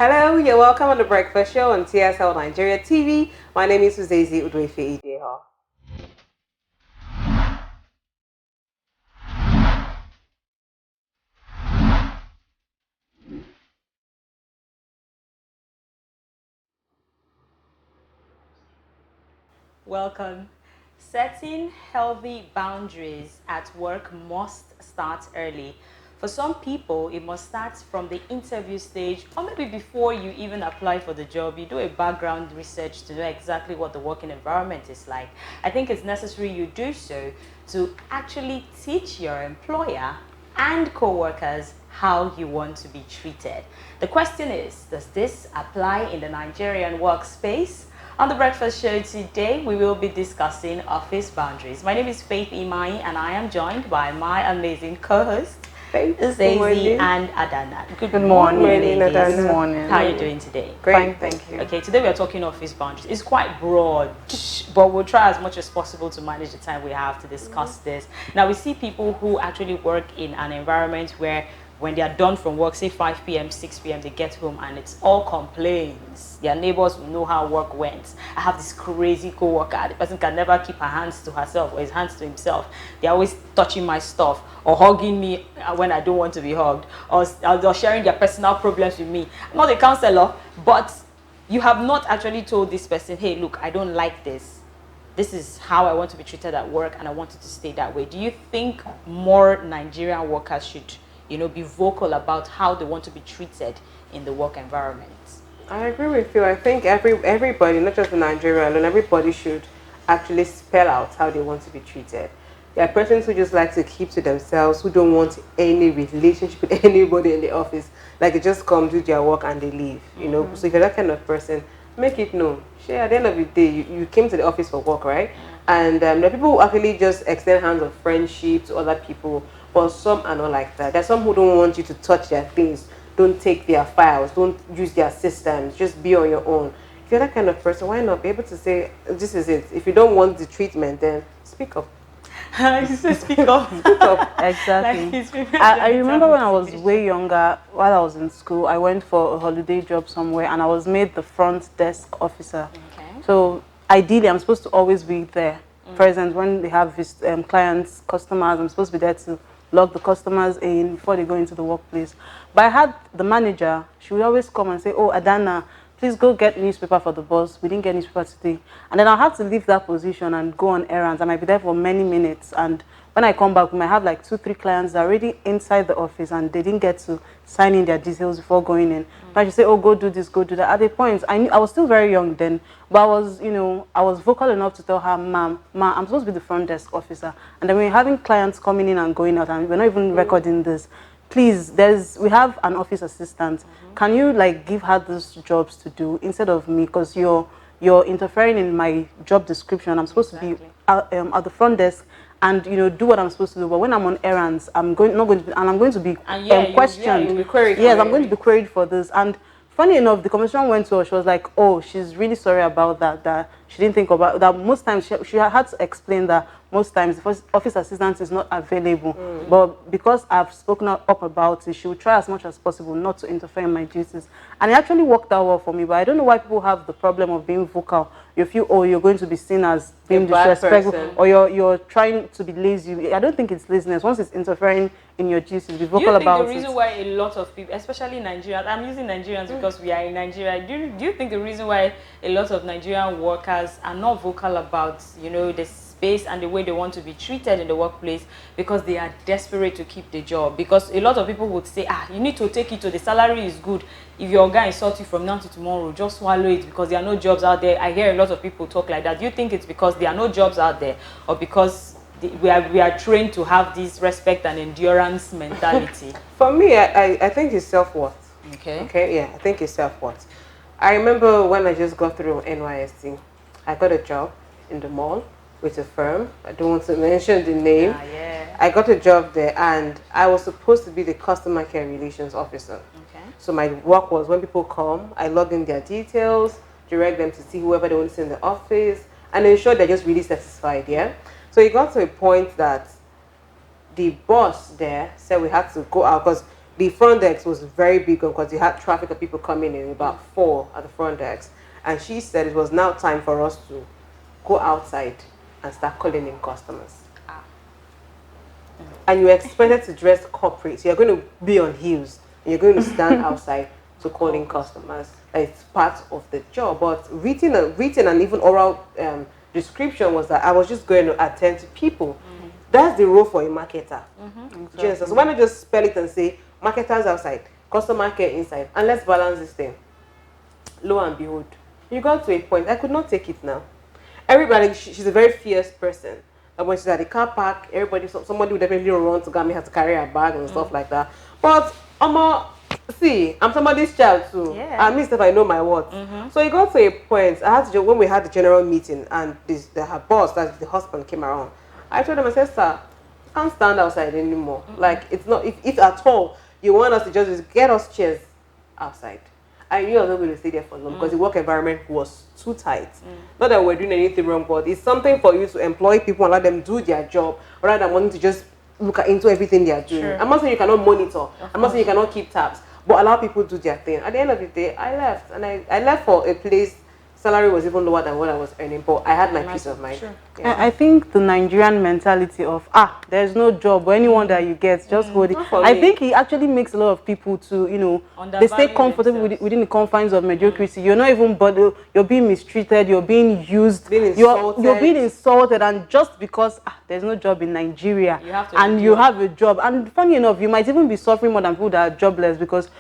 Hello, you're welcome on the Breakfast Show on TSL Nigeria TV. My name is Uzezi Udwefe Ideha. Welcome. Setting healthy boundaries at work must start early. For some people, it must start from the interview stage, or maybe before you even apply for the job. You do a background research to know exactly what the working environment is like. I think it's necessary you do so to actually teach your employer and co-workers how you want to be treated. The question is, does this apply in the Nigerian workspace? On the Breakfast Show today, we will be discussing office boundaries. My name is Faith Imai, and I am joined by my amazing co-hosts, Zazie and Adana. Good morning, ladies. Adana. Good morning. How are you doing today? Great, thank you. Okay, today we are talking office boundaries. It's quite broad, but we'll try as much as possible to manage the time we have to discuss this. Now, we see people who actually work in an environment where when they are done from work, say 5 p.m., 6 p.m., they get home and it's all complaints. Their neighbors will know how work went. I have this crazy co-worker. The person can never keep her hands to herself or his hands to himself. They're always touching my stuff or hugging me when I don't want to be hugged, or sharing their personal problems with me. I'm not a counselor, but you have not actually told this person, hey, look, I don't like this. This is how I want to be treated at work and I want it to stay that way. Do you think more Nigerian workers should be vocal about how they want to be treated in the work environment? I agree with you. I think everybody, not just in Nigeria alone, everybody should actually spell out how they want to be treated. There are persons who just like to keep to themselves, who don't want any relationship with anybody in the office. Like they just come, do their work and they leave, So if you're that kind of person, make it known. At the end of the day, you came to the office for work, right? And there are people who actually just extend hands of friendship to other people, but some are not like that. There's some who don't want you to touch their things, don't take their files, don't use their systems, just be on your own. If you're that kind of person, why not be able to say, this is it. If you don't want the treatment, then speak up. Speak up. Speak up. Exactly. I remember when I was way younger, while I was in school, I went for a holiday job somewhere and I was made the front desk officer. Okay. So ideally, I'm supposed to always be there, present when they have clients, customers. I'm supposed to be there to log the customers in before they go into the workplace. But I had the manager, she would always come and say, oh, Adana, please go get newspaper for the boss. We didn't get newspaper today. And then I'll have to leave that position and go on errands. I might be there for many minutes. And when I come back, we might have like 2-3 clients that are already inside the office and they didn't get to sign in their details before going in. But she say, oh, go do this, go do that. At the point, I was still very young then, but I was vocal enough to tell her, ma'am, I'm supposed to be the front desk officer. And then we're having clients coming in and going out and we're not even recording this. Please, we have an office assistant. Can you give her those jobs to do instead of me? Because you're interfering in my job description. I'm supposed to be at the front desk and do what I'm supposed to do. But when I'm on errands, I'm going to be questioned. You'll be queried. Yes, I'm going to be queried for this. And funny enough, the commissioner went to her. She was like, "Oh, she's really sorry about that. That she didn't think about that. Most times she had to explain that most times the office assistant is not available. But because I've spoken up about it, she will try as much as possible not to interfere in my duties. And it actually worked out well for me. But I don't know why people have the problem of being vocal. You feel, oh, you're going to be seen as being disrespectful, or you're trying to be lazy. I don't think it's laziness. Once it's interfering in your duties, be vocal about it. Do you think the reason why a lot of people, especially Nigerians, I'm using Nigerians because we are in Nigeria, do you think the reason why a lot of Nigerian workers are not vocal about, the space and the way they want to be treated in the workplace because they are desperate to keep the job? Because a lot of people would say, you need to take it to the salary is good. If your guy insults you from now to tomorrow, just swallow it because there are no jobs out there. I hear a lot of people talk like that. Do you think it's because there are no jobs out there or because we are trained to have this respect and endurance mentality? For me, I think it's self-worth. Okay, yeah, I think it's self-worth. I remember when I just got through NYSC, I got a job in the mall with a firm. I don't want to mention the name. Yeah. I got a job there and I was supposed to be the customer care relations officer. Okay. So my work was when people come, I log in their details, direct them to see whoever they want to see in the office, and ensure they're just really satisfied, yeah? So it got to a point that the boss there said we had to go out because the front desk was very big because you had traffic of people coming in, about 4 at the front desk. And she said it was now time for us to go outside and start calling in customers. And you're expected to dress corporate. So you're going to be on heels. And you're going to stand outside to call in customers. It's part of the job. But written and even oral description was that I was just going to attend to people. That's the role for a marketer. Exactly. So why not just spell it and say, marketers outside, customer care inside, and let's balance this thing. Lo and behold, you got to a point, I could not take it now. Everybody, she's a very fierce person. And when she's at the car park, somebody would definitely run to me, have to carry her bag and stuff like that. But I'm somebody's child too. Yeah. I mean, stuff I know my worth. So it got to a point. I had to, when we had the general meeting and her boss, that's the husband, came around. I told him, I said, sir, I can't stand outside anymore. Like, it's not, if at all you want us to just get us chairs outside. I knew I was not going to stay there for long because the work environment was too tight. Not that we're doing anything wrong, but it's something for you to employ people and let them do their job rather than wanting to just look into everything they are doing. Sure. I'm not saying you cannot monitor. I'm not saying you cannot keep tabs, but allow people to do their thing. At the end of the day, I left. And I left for a place, salary was even lower than what I was earning, but I had my peace of mind. Sure. Yeah. I think the Nigerian mentality of, there's no job, or anyone that you get, just hold it. I think it actually makes a lot of people to, they stay comfortable within the confines of mediocrity. You're not even bothered, you're being mistreated, you're being used, you're being insulted, and just because there's no job in Nigeria, you have a job. And funny enough, you might even be suffering more than people that are jobless because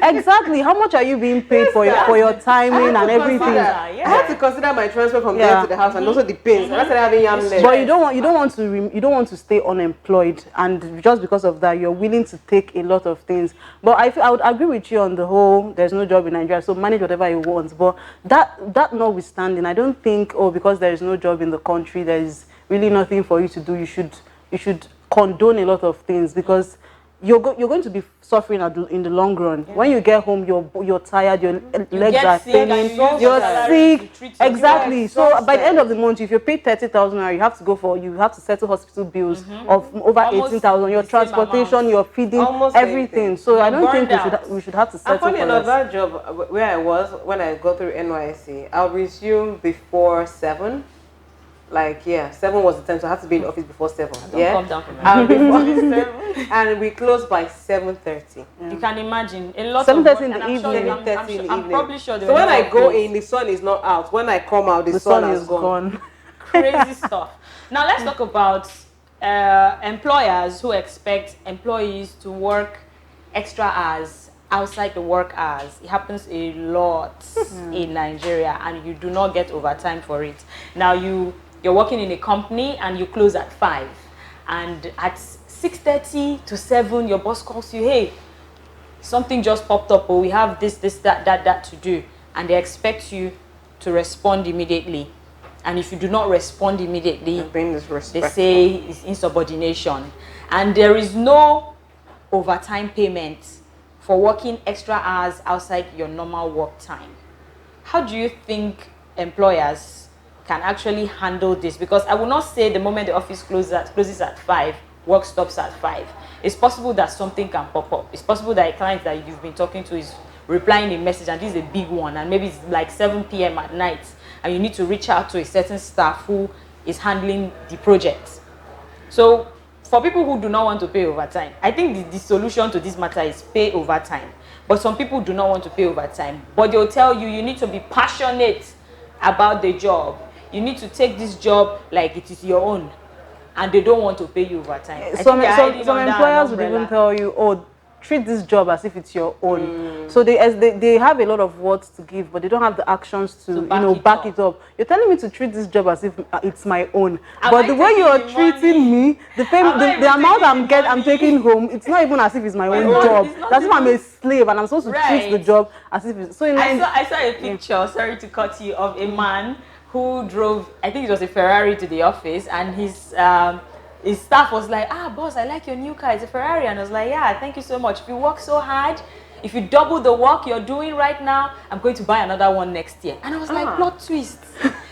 exactly, how much are you being paid for your time and everything? I had to consider my transfer from there to the house and also the pins. I started having yam left. But you don't want to stay unemployed, and just because of that, you're willing to take a lot of things. But I would agree with you on the whole. There's no job in Nigeria, so manage whatever you want. But that notwithstanding, I don't think because there is no job in the country, there is really nothing for you to do. You should condone a lot of things because you're going to be suffering in the long run. When you get home, you're tired, your legs are paining, you're sick. Exactly. So by the end of the month, if you're paid 30,000 naira, you have to settle hospital bills of over 18,000. Your transportation, your feeding, everything. So I don't think we should have to settle for less. And funny enough, that job where I was when I go through NYSC, I'll resume before 7. 7 was the time, so I have to be in the office before 7. Come down from I'll be before 7, and we close by 7:30. You can imagine a lot 7:30 in the evening. I'm probably sure. So when I go in, the sun is not out. When I come out, the sun is gone. Crazy stuff. Now let's talk about employers who expect employees to work extra hours outside the work hours. It happens a lot in Nigeria, and you do not get overtime for it. Now you're working in a company and you close at 5, and at 6:30 to 7 your boss calls you, hey, something just popped up, or we have this, that to do, and they expect you to respond immediately. And if you do not respond immediately, they say it's insubordination. And there is no overtime payment for working extra hours outside your normal work time. How do you think employers can actually handle this? Because I will not say the moment the office closes at 5, work stops at 5. It's possible that something can pop up. It's possible that a client that you've been talking to is replying a message, and this is a big one, and maybe it's like 7 p.m. at night, and you need to reach out to a certain staff who is handling the project. So for people who do not want to pay overtime, I think the solution to this matter is pay overtime. But some people do not want to pay overtime, but they'll tell you need to be passionate about the job. You need to take this job like it is your own, and they don't want to pay you overtime. Some employers would even tell you, treat this job as if it's your own. So they have a lot of words to give, but they don't have the actions to back it up. You're telling me to treat this job as if it's my own, but the way you're treating me, the amount I'm taking home, it's not even as if it's my own job. That's if I'm a slave and I'm supposed to treat the job as if it's. So I saw a picture. Sorry to cut you, of a man who drove, I think it was a Ferrari, to the office, and his staff was like, boss, I like your new car, it's a Ferrari. And I was like, yeah, thank you so much. If you work so hard, if you double the work you're doing right now, I'm going to buy another one next year. And I was like, plot twist.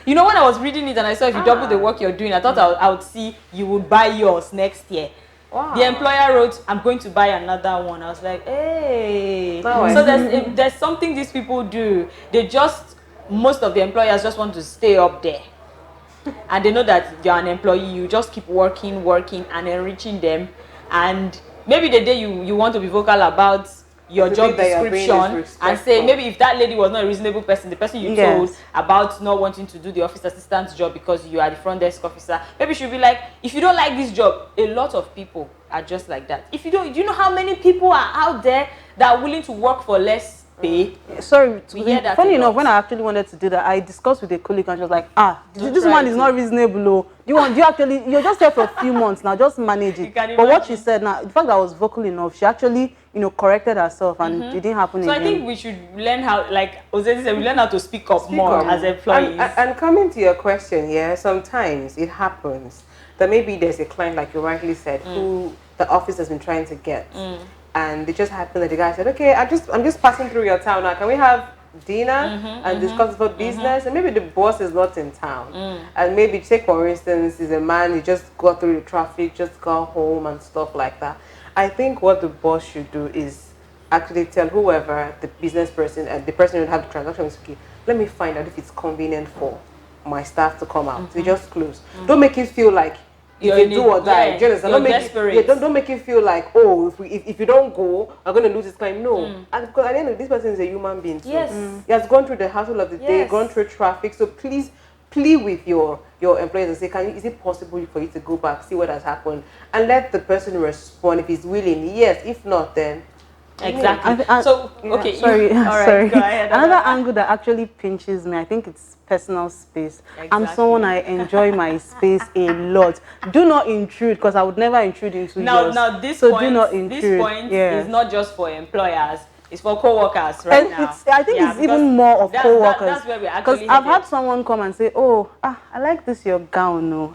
When I was reading it and I saw if you double the work you're doing, I thought I would see you would buy yours next year. Wow. The employer wrote, I'm going to buy another one. I was like, hey. Now I So see. there's something these people do. Most of the employers just want to stay up there. And they know that you're an employee. You just keep working, and enriching them. And maybe the day you want to be vocal about your The job bit that you're being description and say, disrespectful. maybe if that lady was not a reasonable person, the person you Yes. told about not wanting to do the office assistant job because you are the front desk officer, maybe she'll be like, if you don't like this job, a lot of people are just like that. If you don't, do you know how many people are out there that are willing to work for less pay? Sorry, We hear that funny a lot. enough, when I actually wanted to do that, I discussed with a colleague and she was like, Don't this try one it is too. not reasonable. Oh. You're just there for a few months now, just manage You it. can But what she imagine. said now, the fact that I was vocal enough, she actually, corrected herself and it didn't happen So again. I think we should learn how, like Ozedi said, we learn how to speak up Speak more up. as employees. And coming to your question, yeah, sometimes it happens that maybe there's a client, like you rightly said, who the office has been trying to get, and it just happened that the guy said, okay, I'm just passing through your town now. Can we have dinner and discuss about business? And maybe the boss is not in town, and maybe take for instance, is a man, he just got through the traffic, just got home and stuff like that. I think what the boss should do is actually tell whoever the business person and the person who have the transaction is, okay, let me find out if it's convenient for my staff to come out. They just close. Don't make it feel like You're if in you do it, or die. yeah, Do you understand? you're Don't make desperate. it, don't make it feel like, oh, if you don't go, I'm going to lose this client. No, and because at the end of this person is a human being too. Yes. He has gone through the hassle of the day, Yes. gone through traffic. So please plead with your employers and say, is it possible for you to go back, see what has happened, and let the person respond if he's willing. Yes, if not, then Exactly. I- So, yeah, okay. sorry, all right, sorry. go ahead. Another angle that actually pinches me, I think it's personal space. I'm Exactly. someone, I enjoy my space a lot. Do not intrude, because I would never intrude into yours. Now this so point, do not intrude. this point Yeah. is not just for employers. It's for co-workers right And now. I think Yeah, it's even because more of co-workers. That's where we Because actually I've headed. had someone come and say, oh, I like this your gown. No.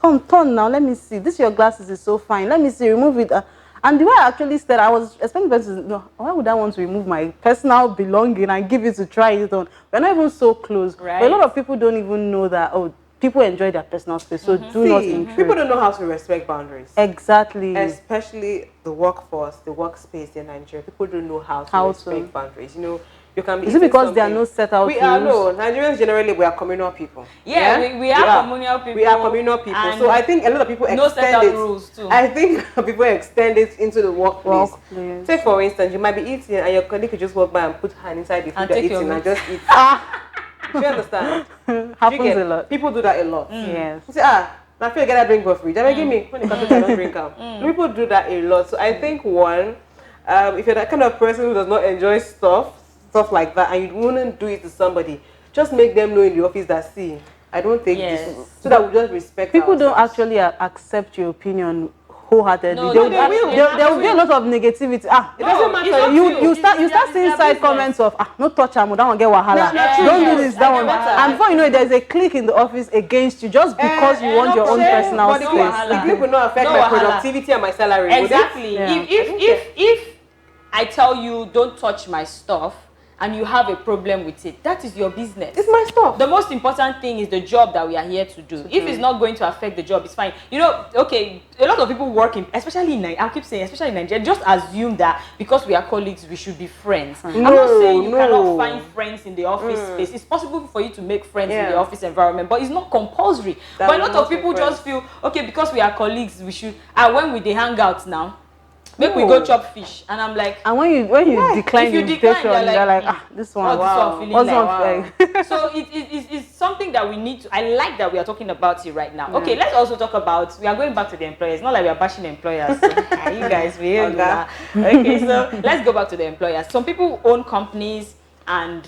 Come, turn now, let me see. This your glasses is so fine. Let me see, remove it. And the way I actually said, I was expecting them to, no, why would I want to remove my personal belonging and give it to try it on? We're not even so close. Right. But a lot of people don't even know that, oh, people enjoy their personal space, so do not See, intrude. people don't know how to respect boundaries. Exactly. Especially the workforce, the workspace in Nigeria. People don't know how to How respect to. boundaries. You know, you can be Is it eating because there are something- no set out We are rules? no Nigerians generally, we are communal people. Yeah, we are communal people. We are communal people. and So I think a lot of people no set extend out it. rules too. I think people extend it into the workplace. Workplace. Take for instance, you might be eating and your colleague could just walk by and put hand inside the food And you're take your eating and meat. just eat. Do you understand? Happens You get- a lot. People do that a lot. Yes. You say, I feel get that drink for free. Then give me when you can I don't drink out. People do that a lot. So I think one, if you're that kind of person who does not enjoy stuff like that, and you wouldn't do it to somebody, just make them know in the office that see, I don't take Yes. this, so that we just respect. People don't ourselves. actually accept your opinion wholeheartedly. No, There they will. there will be a lot of negativity. It doesn't matter. it's up to You start It's seeing their side business. comments of no touch am, that one get wahala. No, true, Don't yes. do this, I that get one. wahala. And before you know it, there's a clique in the office against you just because you want no your own problem. personal But the space. wahala. clip- the clip will not affect No my wahala. productivity and my salary. would it? Exactly. Yeah. If I tell you don't touch my stuff and you have a problem with it, that is your business. It's my stuff. The most important thing is the job that we are here to do. If it's not going to affect the job, it's fine. You know, okay, a lot of people working, especially in Nigeria, I keep saying, especially in Nigeria, just assume that because we are colleagues, we should be friends. I'm not saying you cannot find friends in the office space. It's possible for you to make friends in the Yeah. office environment, but it's not compulsory. That But a will lot not of be people friends. just feel, okay, because we are colleagues, we should, when we they hang out now, make we No. go chop fish. And I'm like, And when you decline If you the decline, invitation, you're you're like, like, this one, what's this Wow. one feeling What's like? one So it's something that we need to, I like that we are talking about it right now. Okay, let's also talk about, we are going back to the employers. Not like we are bashing employers. So, you guys, we hear that. Okay, so let's go back to the employers. Some people own companies and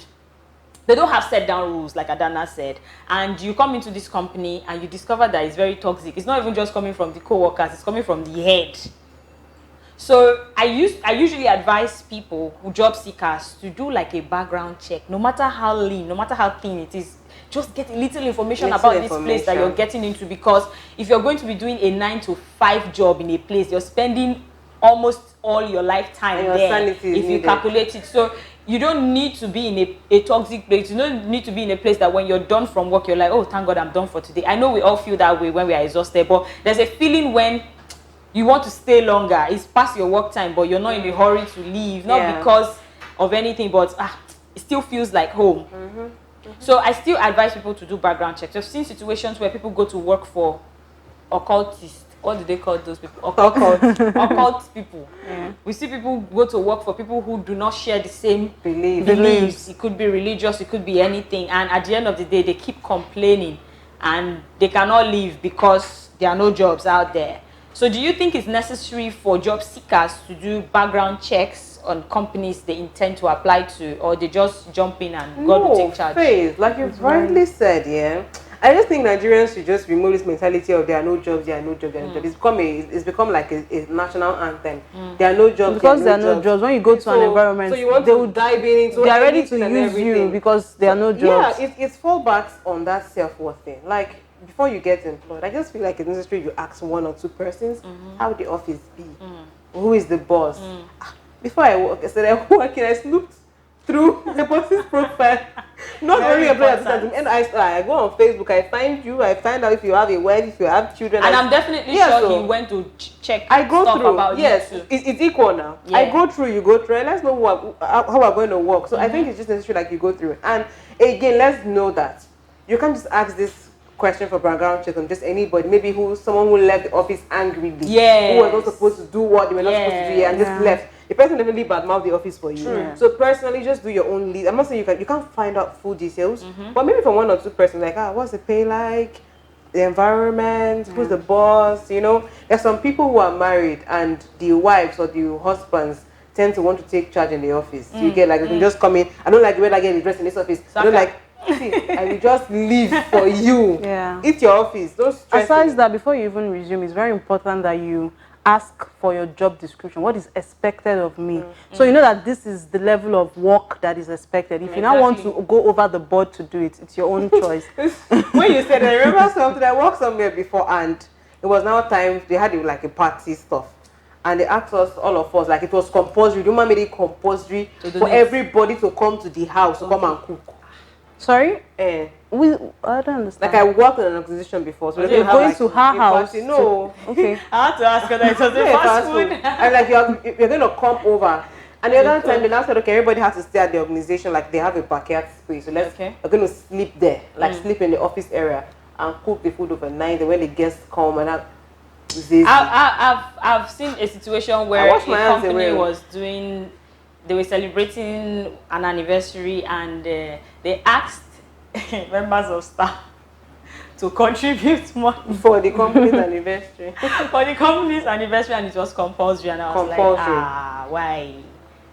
they don't have set down rules, like Adana said. And you come into this company and you discover that it's very toxic. It's not even just coming from the co-workers, it's coming from the head. So I usually advise people who job seekers to do like a background check, no matter how lean, no matter how thin it is. Just get a little information about this place that you're getting into, because if you're going to be doing a 9 to 5 job in a place, you're spending almost all your lifetime And your there sanity is if you needed. calculate it. So you don't need to be in a toxic place. You don't need to be in a place that when you're done from work, you're like, oh, thank God I'm done for today. I know we all feel that way when we are exhausted, but there's a feeling when you want to stay longer. It's past your work time, but you're not in a hurry to leave, not because of anything, but it still feels like home. So I still advise people to do background checks. I've seen situations where people go to work for occultists. What do they call those people? Occult people. We see people go to work for people who do not share the same beliefs. It could be religious, it could be anything. And at the end of the day, they keep complaining and they cannot leave because there are no jobs out there. So do you think it's necessary for job seekers to do background checks on companies they intend to apply to, or they just jump in and God will take charge? Faith, like you've rightly said, I just think Nigerians should just remove this mentality of there are no jobs, there are no jobs, there are no jobs. It's become like a national anthem. There are no jobs, because there are no jobs. When you go to an environment, so you want they to will dive in into they are ready to use everything. you because there are no jobs. Yeah, it's fallbacks on that self-worth thing. Like, before you get employed, I just feel like it's necessary you ask one or two persons how the office be, who is the boss. Before I work, I said I'm working. I snooped through the boss's profile. Not only employers, and I go on Facebook. I find you. I find out if you have a wife, if you have children. And I'm definitely sure he went to check. I go stuff through. About yes, you too. It's equal now. Yeah. I go through. You go through. And let's know how we're going to work. So I think it's just necessary like you go through. And again, let's know that you can't just ask this question for background check on just anybody. Maybe someone who left the office angrily. Yes. Who was not supposed to do what they were not supposed to do and just left. The person definitely badmouth the office for you. So personally, just do your own list. I'm not saying you can't find out full details, but maybe from one or two persons, like what's the pay like, the environment, who's the boss. You know, there's some people who are married and the wives or the husbands tend to want to take charge in the office. You get like they can just come in. I don't like the way I get dressed in this office. I don't like. See, I will just leave for you. It's your office. Don't stress. Besides that, before you even resume, it's very important that you ask for your job description. What is expected of me? So you know that this is the level of work that is expected. If you now want to go over the board to do it, it's your own choice. When you said, I remember something. I worked somewhere before, and it was now time. They had like a party stuff, and they asked us, all of us, like it was compulsory. The woman made it compulsory for everybody to come to the house to come and cook. Sorry? I don't understand. Like I worked in an organization before, so they're going to her house. No. Okay. I had to ask whether it was a fast food. And like you're going to come over. And the other time, they now said, okay, everybody has to stay at the organization. Like they have a backyard space, so we're going to sleep there, like sleep in the office area and cook the food overnight. And when the guests come, and I've seen a situation where a company was doing. They were celebrating an anniversary and they asked members of staff to contribute money for the company's anniversary. For the company's anniversary, and it was compulsory. And I was like,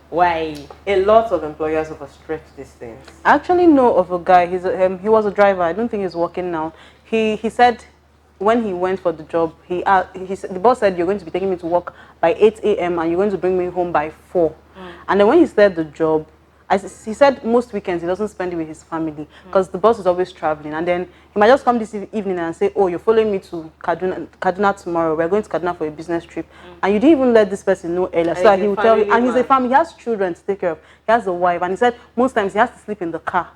why? A lot of employers overstretch these things. I actually know of a guy. He was a driver. I don't think he's working now. He said when he went for the job, the boss said, you're going to be taking me to work by 8 a.m. and you're going to bring me home by 4. And then when he started the job, he said most weekends he doesn't spend it with his family because the boss is always traveling. And then he might just come this evening and say, oh, you're following me to Kaduna tomorrow. We're going to Kaduna for a business trip. And you didn't even let this person know earlier. So that he will tell you. And he's a family. He has children to take care of. He has a wife. And he said most times he has to sleep in the car.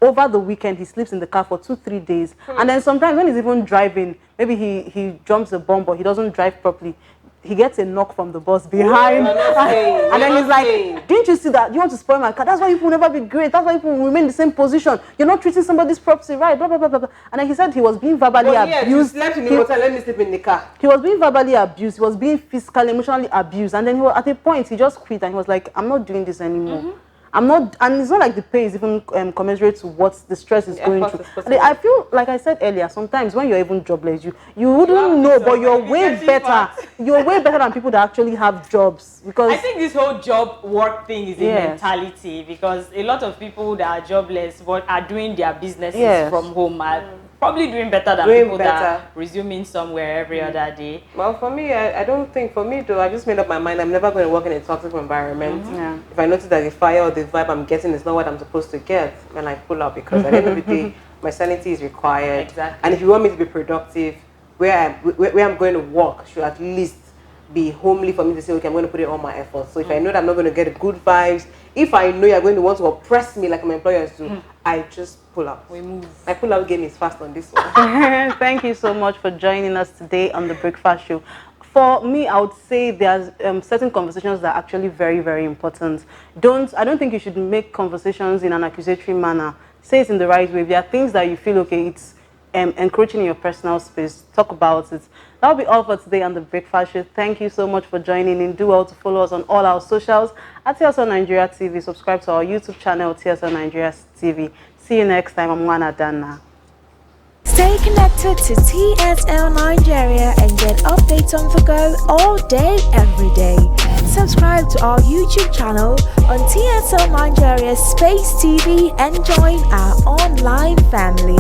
Over the weekend, he sleeps in the car for 2-3 days. And then sometimes when he's even driving, maybe he jumps a bump or he doesn't drive properly. He gets a knock from the boss behind. And then he's like, didn't you see that? You want to spoil my car? That's why people will never be great. That's why people will remain in the same position. You're not treating somebody's property right, blah, blah, blah, blah. And then he said he was being verbally abused. He slept in the hotel, let me sleep in the car. He was being verbally abused. He was being physically, emotionally abused. And then at a point, he just quit and he was like, I'm not doing this anymore. I'm not, and it's not like the pay is even commensurate to what the stress is going through. I feel, like I said earlier, sometimes when you're even jobless, you wouldn't know, but you're way better. You're way better than people that actually have jobs. Because I think this whole job work thing is a mentality, because a lot of people that are jobless but are doing their businesses from home are probably doing better than people that are resuming somewhere every other day. Well, for me, I don't think, for me though, I just made up my mind I'm never going to work in a toxic environment. If I notice that the fire or the vibe I'm getting is not what I'm supposed to get, then I pull out, because at the end of the day, my sanity is required. And if you want me to be productive, where I'm going to work should at least be homely for me to say, okay, I'm going to put in all my efforts. So if I know that I'm not going to get good vibes, if I know you're going to want to oppress me like my employers do, I just pull out. We move. My pull-out game is fast on this one. Thank you so much for joining us today on The Breakfast Show. For me, I would say there's certain conversations that are actually very, very important. I don't think you should make conversations in an accusatory manner. Say it in the right way. If there are things that you feel, okay, it's encroaching in your personal space, talk about it. That'll be all for today on The Breakfast Show. Thank you so much for joining in. Do well to follow us on all our socials at TSL Nigeria TV. Subscribe to our YouTube channel, TSL Nigeria TV. See you next time. I'm Wana Dana. Stay connected to TSL Nigeria and get updates on the go all day, every day. Subscribe to our YouTube channel on TSL Nigeria Space TV and join our online family.